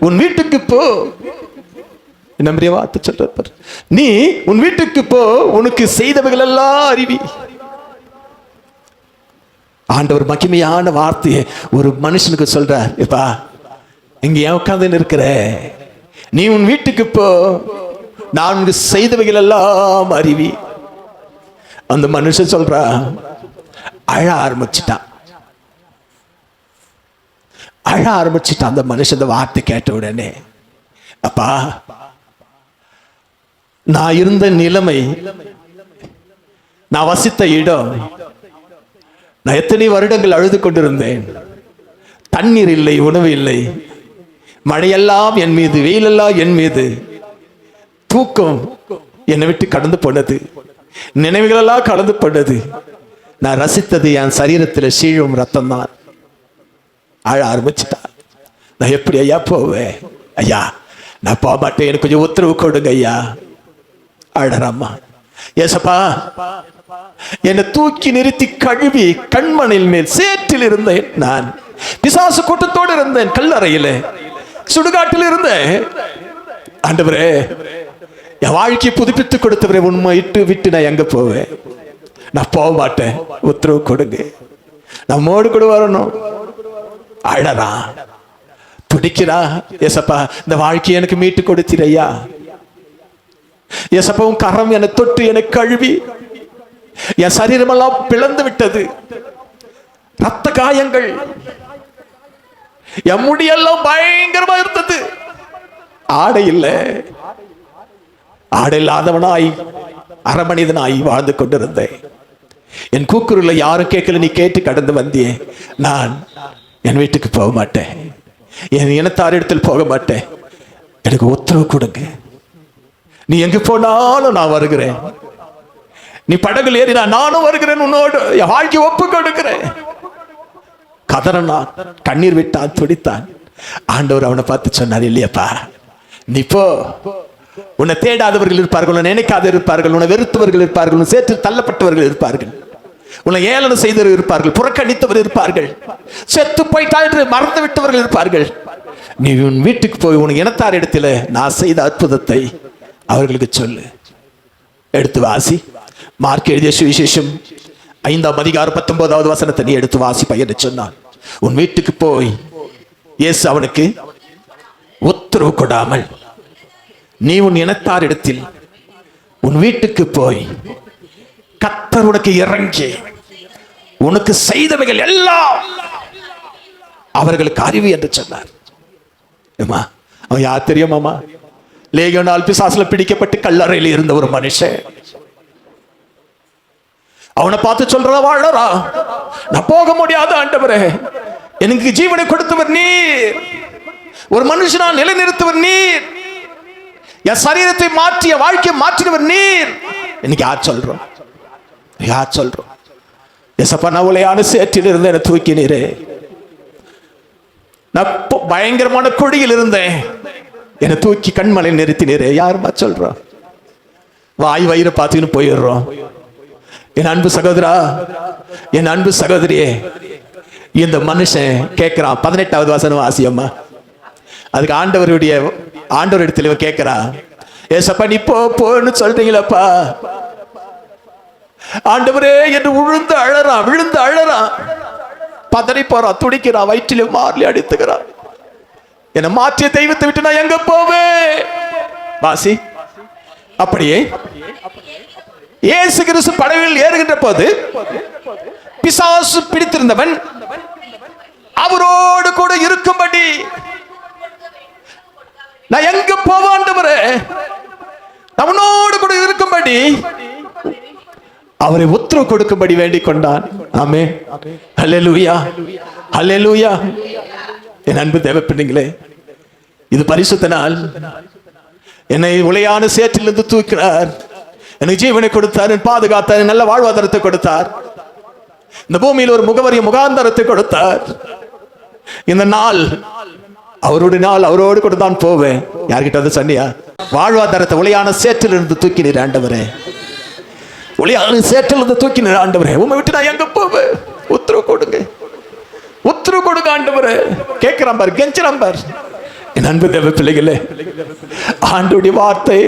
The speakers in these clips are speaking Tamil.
உன் வீட்டுக்கு போ. நம்பிய வார்த்தை சொல்ற, நீ உன் வீட்டுக்கு போ, உனக்கு செய்தவைகள் எல்லாம் அறிவி. ஆண்டவர் மகிமையான வார்த்தையை ஒரு மனுஷனுக்கு சொல்றார். எப்பா, இங்க ஏன் உட்கார்ந்து இருக்கிற? நீ உன் வீட்டுக்கு போ, நான் உனக்கு செய்தவைகள் எல்லாம் அறிவி. அந்த மனுஷன் சொல்றா, அழ ஆரம்பிச்சுட்டான். அழ ஆரம்பிச்சுட்டான் அந்த மனுஷன். அந்த வார்த்தை கேட்ட உடனே, அப்பா, நான் இருந்த நிலைமை, நான் வசித்த இடம், நான் எத்தனை வருடங்கள் அழுது கொண்டிருந்தேன். தண்ணீர் இல்லை, உணவு இல்லை, மழையெல்லாம் என் மீது, வெயிலெல்லாம் என் மீது, தூக்கம் என்னை விட்டு கடந்து போனது, நினைவுகளெல்லாம் கடந்து போனது. நான் ரசித்தது என் சரீரத்தில் சீழும் ரத்தம் தான். அழ ஆரம்பிச்சுட்டா. நான் எப்படி ஐயா போவேன்? ஐயா, நான் போக மாட்டேன், எனக்கு கொஞ்சம் உத்தரவு கொடுங்க ஐயா. அழறாம்மா. ஏசப்பா, என்னை தூக்கி நிறுத்தி கழுவி கண்மணில் மேல் சேற்றில் இருந்தேன். நான் பிசாசு கூட்டத்தோடு இருந்தேன், கல்லறையில சுடுகாட்டில் இருந்தேன். ஆண்டவரே, என் வாழ்க்கையை புதுப்பித்து கொடுத்தவரே, உண்மை விட்டு நான் எங்க போவேன்? நான் போக மாட்டேன், உத்தரவு கொடுங்க, நம்மோடு கூட வரணும். அழறா, துடிக்கிறா. ஏசப்பா, இந்த வாழ்க்கையை எனக்கு மீட்டு கொடுத்திரையா. ஏசப்பாவும் கரம் என்னை தொட்டு என்னை கழுவி, என் சரீரமெல்லாம் பிளந்து விட்டது, ரத்த காயங்கள், என் முடியெல்லாம் பயங்கரமா இருந்தது. ஆடை இல்லை, ஆடை இல்லாதவனாய் அரமனிதனாய் வாழ்ந்து கொண்டிருந்தேன். என் கூக்குரல யாரும் கேட்கல, நீ கேட்டு கடந்து வந்தியே. நான் என் வீட்டுக்கு போக மாட்டேன், என் இனத்தாரிடத்தில் போக மாட்டேன், எனக்கு உத்தரவு கொடுங்க. நீ எங்க போனாலும் நான் வருகிறேன், நீ படகுல ஏறினா நானும் வருகிறேன், உன்னோடு என் வாழ்க்கை ஒப்பு கொடுக்கிறேன். கதறனான், கண்ணீர் விட்டான், துடித்தான். ஆண்டவர் அவனை பார்த்து சொன்னார், இல்லையப்பா, நீ போ. உன்னை தேடாதவர்கள் இருப்பார்கள், உன்னை நினைக்காத இருப்பார்கள், உன்னை வெறுத்தவர்கள் இருப்பார்கள், உன்னை சேற்று தள்ளப்பட்டவர்கள் இருப்பார்கள், உன்னை ஏளனம் செய்தவர் இருப்பார்கள், புறக்கணித்தவர் இருப்பார்கள், செத்து போய்ட்டால் என்று மறந்து விட்டவர்கள் இருப்பார்கள். நீ உன் வீட்டுக்கு போய் உன் இனத்தார் இடத்துல நான் செய்த அற்புதத்தை அவர்களுக்கு சொல்லு. எடுத்து வாசி. மார்க் எழுதிய சுவிசேஷம் 5ஆம் அதிகாரம் 19வது வசனத்தை நீ எடுத்து வாசி பையன் சொன்னான். உன் வீட்டுக்கு போய், இயேசு அவனுக்கு உத்தரவு கொடாமல், நீ உன் இனத்தார் இடத்தில் உன் வீட்டுக்கு போய் கர்த்தர் உனக்கு இறங்கி உனக்கு செய்தவைகள் எல்லாம் அவர்களுக்கு அறிவு என்று சொன்னார். அவன் யார் தெரியுமாமா? லேகியோனால் பிசாசுல பிடிக்கப்பட்டு கல்லறையில் இருந்த ஒரு மனுஷன். அவனை பார்த்து சொல்றா, வாழறா, நான் போக முடியாத ஆண்டவரே, எனக்கு ஜீவனை கொடுத்தவர் நீர், ஒரு மனுஷனா நிலைநிறுத்தவர் நீர், என் சரீரத்தை மாற்றிய வாழ்க்கையை மாற்றினவர் நீர். இன்னைக்கு யார் சொல்றோம்? யார் சொல்றோம்? எசப்பா, நான் உலையான சேற்றில் இருந்து என்னை தூக்கினீரே, நான் பயங்கரமான கொடியில் இருந்தேன், என்னை தூக்கி கண்மலை நிறுத்தினீரே. யாருமா சொல்றோம்? வாய் வயிறு பார்த்துக்கின்னு போயிடுறோம். என் அன்பு சகோதரா, என் அன்பு சகோதரியே, இந்த மனுஷன் கேட்கிறான். 18வது வசனம் வாசியம்மா. அதுக்கு ஆண்டவர் இடத்துல கேட்கிறா, ஏசப்பா, நீ போன்னு சொல்றீங்களப்பா ஆண்டவரே என்று விழுந்து அழறான், பதறி போறான், துடிக்கிறான், வயிற்றில மாறலி அடித்துக்கிறான். என்னை மாற்றிய தெய்வத்தை விட்டு நான் எங்க போவேன்? வாசி. அப்படியே இயேசு கிறிஸ்து படவில் ஏறுகின்ற போது பிசாசு பிடித்திருந்தவன் அவரோடு கூட இருக்கும்படி, நான் எங்க போவேன் ஆண்டவரே, அவனோடு கூட இருக்கும்படி அவரை உத்தரவு கொடுக்கும்படி வேண்டிக் கொண்டான். ஆமென். ஹல்லேலூயா, ஹல்லேலூயா. என் அன்பு தேவ பிள்ளைகளே, இது பரிசுத்த நாள். என்னை உளையான சேற்றிலிருந்து தூக்கினார், எனக்கு ஜீவனை கொடுத்தார், பாதுகாத்தார், நல்ல வாழ்வாதாரத்தை கொடுத்தார், இந்த பூமியில் ஒரு முகாந்தரத்தை கொடுத்தார். இந்த நாள் அவருடைய நாள், அவரோடு கூட தான் போவேன். யார்கிட்ட வந்து சொன்னியா? வாழ்வாதாரத்தை உளையான சேற்றிலிருந்து தூக்கினீர் ஆண்டவரே, ஒளியான சேற்றிலிருந்து தூக்கினீர் ஆண்டவரே, உண்மை விட்டு நான் எங்க போவேன்? உத்தரவு கொடுங்க, உத்தரவு கொடுங்க ஆண்டவரே. கேட்கிறான் பார், கெஞ்சிறான் பார். என் அன்பு தேவ பிள்ளைகளே, ஆண்டோடைய வார்த்தை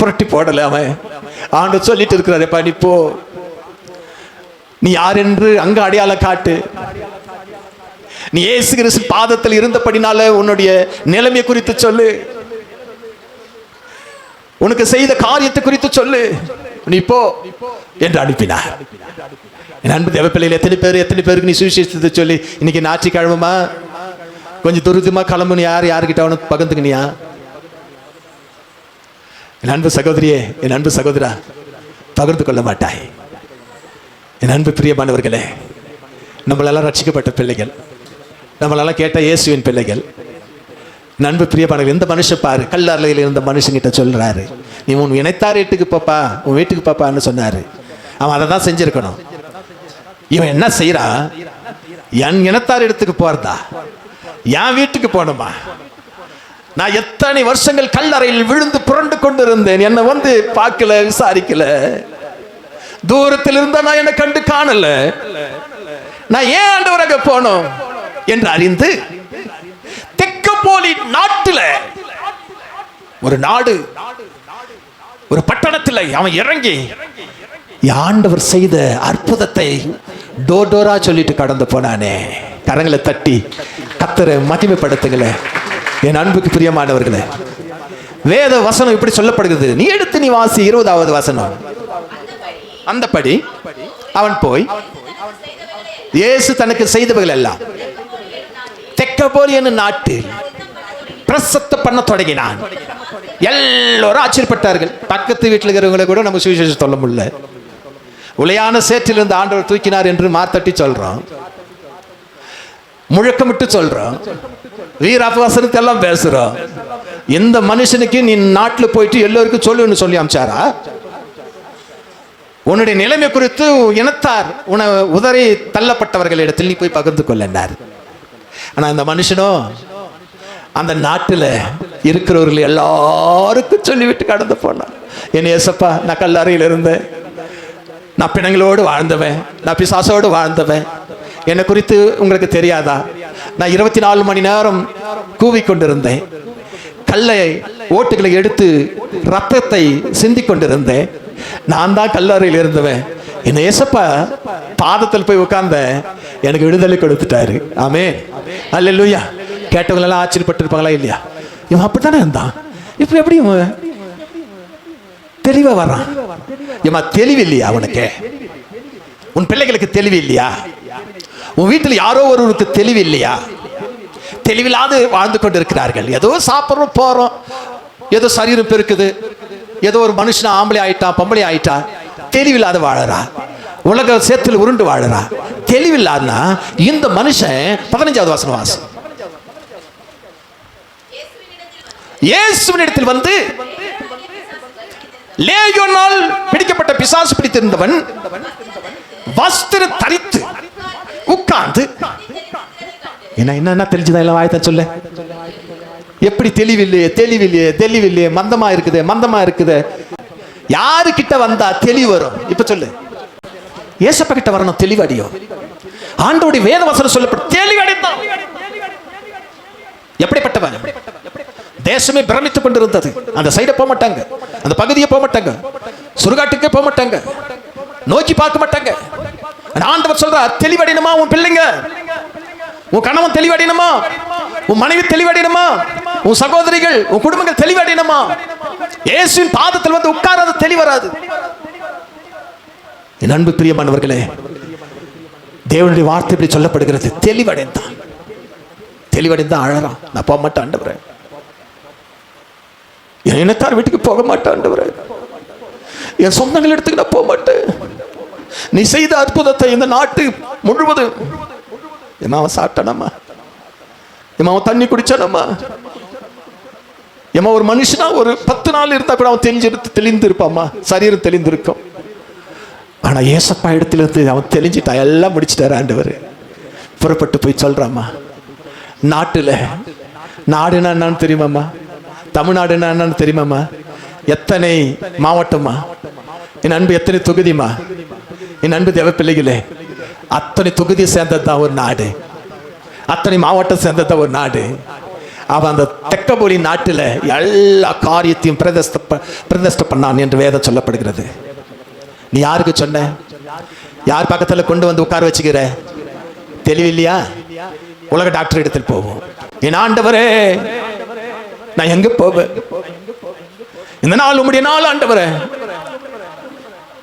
புரட்டி போடலாம. ஆண்டு சொல்லிட்டு இருக்கிறாரு, நீ போ, நீ யார் என்று அங்க அடையாளம் காட்டு. நீ இயேசு கிறிஸ்து பாதத்தில் இருந்தபடினால உன்னுடைய நிலைமை குறித்து சொல்லு, உனக்கு செய்த காரியத்தை குறித்து சொல்லு, நீ போ என்று அனுப்பினார். என் அன்பு தேவ பிள்ளைகள், எத்தனை பேருக்கு நீ சுவிசேஷத்தை சொல்லி இன்னைக்கு ஞாயிற்றுக்கிழமைமா கொஞ்சம் துரிதமா கிளம்புன்னு யாருக்கிட்ட அவனுக்கு பகிர்ந்துக்கினியா? என் அன்பு சகோதரியே, என் அன்பு சகோதரா, பகிர்ந்து கொள்ள மாட்டாய். என் அன்பு பிரியமானவர்களே, நம்மளெல்லாம் ரட்சிக்கப்பட்ட பிள்ளைகள், நம்மளெல்லாம் கேட்ட இயேசுவின் பிள்ளைகள். என் அன்பு பிரியமானவர்கள், எந்த மனுஷன் பாரு, கல்லறையில் இருந்த மனுஷங்கிட்ட சொல்றாரு, நீ உன் இணைத்தார் வீட்டுக்கு பாப்பா, உன் வீட்டுக்கு பாப்பான்னு சொன்னாரு. அவன் அதை தான் செஞ்சிருக்கணும். இவன் என்ன செய்யறான்? என் இனத்தார் இடத்துக்கு போறதா, என் வீட்டுக்கு போகணுமா? நான் எத்தனை வருஷங்கள் கல்லறையில் விழுந்து புரண்டு கொண்டு இருந்தேன், என்னை வந்து பார்க்கல, விசாரிக்கல, தூரத்தில் இருந்தா நான் என்னை கண்டு காணல, நான் ஏன் ஆண்டவராக போனோம் என்று அறிந்து தெக்கப்போலி நாட்டில் ஒரு நாடு, ஒரு பட்டணத்தில் அவன் இறங்கி ஆண்டவர் செய்த அற்புதத்தை டோரா சொல்லிட்டு கடந்து போனானே. கரங்களை தட்டி கர்த்தரை மகிமைப்படுத்துங்களே. என் அன்புக்கு பிரியமானவர்களே, வேத வசனம் இப்படி சொல்லப்படுகிறது. நீ எடுத்து நீ வாசி 20வது வசனம். அந்தபடி அவன் போய் இயேசு தனக்கு செய்தவர்கள் எல்லாம் தெக்கப்போலி என்னும் நாட்டில் பிரசத்த பண்ண தொடங்கினான். எல்லோரும் ஆச்சரியப்பட்டார்கள். பக்கத்து வீட்டில் இருக்கிறவங்களை கூட நம்ம சுவிசேஷம் சொல்ல முடியல. உளையான சேற்றிலிருந்து ஆண்டவர் தூக்கினார் என்று மார்த்தட்டி சொல்றோம், முழக்கமிட்டு சொல்றோம், வீராபவாசனத்தை எல்லாம் பேசுறோம். இந்த மனுஷனுக்கு நீ நாட்டில் போயிட்டு எல்லோருக்கும் சொல்லுன்னு சொல்லி அமிச்சாரா? உன்னுடைய நிலைமை குறித்து இனத்தார் உன உதறி தள்ளப்பட்டவர்கள் இடத்தில் நீ போய் பகிர்ந்து கொள்ளார். ஆனா இந்த மனுஷனோ அந்த நாட்டில் இருக்கிறவர்கள் எல்லாருக்கும் சொல்லிவிட்டு கடந்து போனான். என் ஏசப்பா, நான் கல்லறையில் இருந்தேன், நான் பிணங்களோடு வாழ்ந்தவன், நான் பிசாசோடு வாழ்ந்தவன், என்னை குறித்து உங்களுக்கு தெரியாதா? நான் 24 மணி நேரம் கூவிக்கொண்டிருந்தேன், கல்லை ஓட்டுகளை எடுத்து ரத்தத்தை சிந்தி கொண்டிருந்தேன், நான் தான் கல்லறையில் இருந்தவன். என்ன ஏசப்பா பாதத்தில் போய் உட்கார்ந்த எனக்கு விடுதலை கொடுத்துட்டாரு. ஆமென், அல்லேலூயா. கேட்டவங்க எல்லாம் ஆச்சரியப்பட்டு இருப்பாங்களா இல்லையா? இவன் அப்படித்தானே இருந்தான், இப்ப எப்படி தெளிவா வர்றான்? இவன் தெளிவு இல்லையா அவனுக்கு? உன் பிள்ளைகளுக்கு தெளிவு இல்லையா? உன் வீட்டில் யாரோ ஒருவருக்கு தெளிவு இல்லையா? தெளிவில்லாது வாழ்ந்து கொண்டு இருக்கிறார்கள். ஏதோ சாப்பிட்றோம், போறோம், ஏதோ சரீரம் பெருக்குது, ஏதோ ஒரு மனுஷன் ஆம்பளை ஆயிட்டா, பொம்பளை ஆயிட்டா, தெளிவில்லாத வாழறா, உலக சேத்துல உருண்டு வாழறா. தெளிவில்லாதுன்னா இந்த மனுஷன் 15வது வசனம் வாசி. இயேசுவினிடத்தில் வந்து லேகியோனால் பிடிக்கப்பட்ட பிசாசு பிடித்திருந்தவன் வஸ்திரம் தரித்து உட்கார்ந்து, என்ன தெரிஞ்சுதான் எல்லாம் வாய்த்தான் சொல்ல. எப்படி தெளிவில்லையே, தெளிவில்லையே, தெளிவில்லையே, மந்தமா இருக்குது, மந்தமா இருக்குது. யாரு கிட்ட வந்தா தெளிவு வரும்? இப்ப சொல்லு. ஏசப்பா கிட்ட வரணும், தெளிவடியும். ஆண்டவருடைய வேத வசனம் சொல்லப்படும், தெளிவடைந்தான். எப்படிப்பட்டவன்? தேசமே பிரமித்துக் கொண்டிருந்தது. அந்த சைடை போக மாட்டாங்க, அந்த பகுதியை போக மாட்டாங்க, சுடுகாட்டுக்கே போக மாட்டாங்க, நோக்கி பார்க்க மாட்டாங்க. ஆண்டவர் சொல்றார், தெளிவடையணுமா உன் பிள்ளைங்க, உன் கணவன் தெளிவடையணுமா, உன் மனைவி தெளிவடையணுமா, உன் சகோதரிகள், உன் குடும்பங்கள் தெளிவடையணுமா? இயேசுவின் பாதத்தில் வந்து உட்காராத தெளிவராது. என் அன்பு பிரியமானவர்களே, தேவனுடைய வார்த்தை இப்படி சொல்லப்படுகிறது. தெளிவடைந்தான், தெளிவடைந்தான் அழறான். நான் போக மாட்டேன் ஆண்டவரே, என் இனத்தார் வீட்டுக்கு போக மாட்டேன் ஆண்டவரே, என் சொந்தங்கள் இடத்துக்கு நான் போக மாட்டேன். நீ செய்த அற்புதத்தை இந்த நாட்டு முழுவதும் அவன் சாப்பிட்டானம்மா, அவன் தண்ணி குடிச்சானம்மா, ஒரு மனுஷனா ஒரு 10 நாள் இருந்தா கூட அவன் தெளிந்து இருப்பாம்மா, சரீரம் தெளிந்திருக்கும். ஆனா ஏசப்பா இடத்துல இருந்து அவன் தெளிஞ்சிட்டான், எல்லாம் முடிச்சிட்டாரு ஆண்டவர். புறப்பட்டு போய் சொல்றாம்மா, நாட்டுல நாடுனா என்னன்னு தெரியுமாம்மா, தமிழ்நாடுனா என்னன்னு தெரியுமாம்மா, எத்தனை மாவட்டமா, என் அன்பு எத்தனை தொகுதிமா, என் அன்பு தேவ பிள்ளைகளே, அத்தனை தொகுதியை சேர்ந்ததுதான் ஒரு நாடு, அத்தனை மாவட்டம் சேர்ந்ததுதான் ஒரு நாடு. அவன் அந்த தெக்கபோலி நாட்டில் எல்லா காரியத்தையும் பிரதிஷ்டை பண்ணான் என்று வேதம் சொல்லப்படுகிறது. நீ யாருக்கு சொன்ன? யார் பக்கத்தில் கொண்டு வந்து உட்கார வச்சுக்கிற? தெளிவில்லையா? உலக டாக்டர் இடத்தில் போவோம். என் ஆண்டவரே, நான் எங்க போவேன்? இந்த நாள் உம்முடைய நாள் ஆண்டவரே.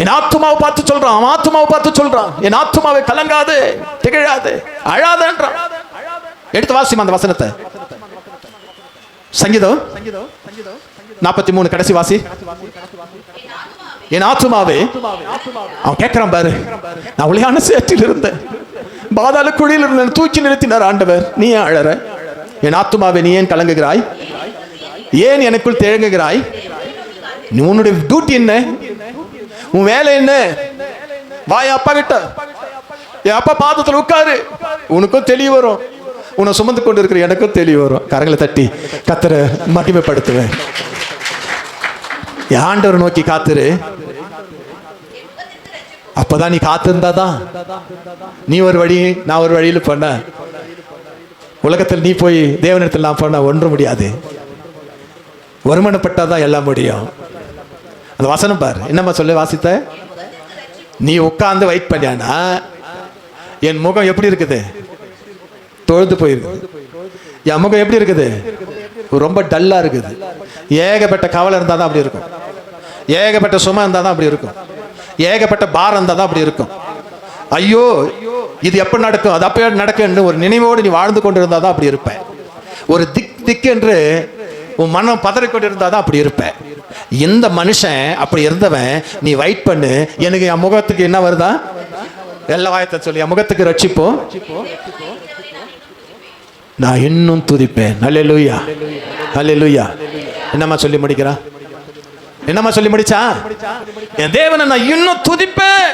என் ஆத்துமாவை பார்த்து சொல்றான், அவன் ஆத்துமாவை பார்த்து சொல்றான், என் ஆத்துமாவை கலங்காது, திகழாது, அழாதுன்றான். எடுத்து வாசிமா அந்த வசனத்தை. சங்கீதம் 43 கடைசி வாசி. என் ஆத்துமாவே, அவன் கேட்கிறான் பாரு, நான் ஒளியான சேற்றில் இருந்தேன், பாதாள குழியில் இருந்த தூக்கி நிறுத்தினார் ஆண்டவர். நீ ஏன் அழற? என் ஆத்துமாவே, நீ ஏன் கலங்குகிறாய்? ஏன் எனக்குள் திழங்குகிறாய்? உன்னுடைய டியூட்டி என்ன? உன் வேலை என்ன? வாய் அப்பா கிட்ட, என் அப்பா பாதத்தில் உட்காரு, உனக்கும் தெளிவு வரும். உன்னை சுமந்து கொண்டு இருக்கிற எனக்கும் தெளிவு வரும். கரங்களை தட்டி கர்த்தரை மகிமைப்படுத்துவேன். ஆண்டவரை நோக்கி காத்துரு. அப்பதான் நீ காத்திருந்தாதான் நீ ஒரு வழி, நான் ஒரு வழியில் போன. உலகத்தில் நீ போய் தேவனிடத்தில் நான் போன ஒன்றும் முடியாது. வருமானப்பட்டாதான் எல்லாம் முடியும். அந்த வசனம் பாரு, என்னம்மா சொல்லு, வாசித்த. நீ உட்கார்ந்து வெயிட் பண்ணியானா என் முகம் எப்படி இருக்குது? தொழுது போயிருக்கு. என் முகம் எப்படி இருக்குது? ரொம்ப டல்லா இருக்குது. ஏகப்பட்ட கவலை இருந்தால் தான் அப்படி இருக்கும். ஏகப்பட்ட சுமை இருந்தால் தான் அப்படி இருக்கும். ஏகப்பட்ட பாரம் இருந்தால் தான் அப்படி இருக்கும். ஐயோ, இது எப்போ நடக்கும், அது அப்போ நடக்கும் ஒரு நினைவோடு நீ வாழ்ந்து கொண்டு இருந்தால் தான் அப்படி இருப்பேன். ஒரு திக் என்று உன் மனம் பதறிக்கொண்டு இருந்தால் தான் அப்படி இருப்பேன். இந்த மனுஷன் அப்படி இருந்தவன், நீ வெயிட் பண்ணு, எனக்கு என் முகத்துக்கு என்ன வருதா? எல்லா வாயத்தை சொல்லி என் முகத்துக்கு ரட்சிப்போம், நான் இன்னும் துதிப்பேன். அல்லேலூயா, அல்லேலூயா. என்னம்மா சொல்லி முடிக்கிறா? என்னம்மா சொல்லி முடிச்சா? என் தேவனை நான் இன்னும் துதிப்பேன்.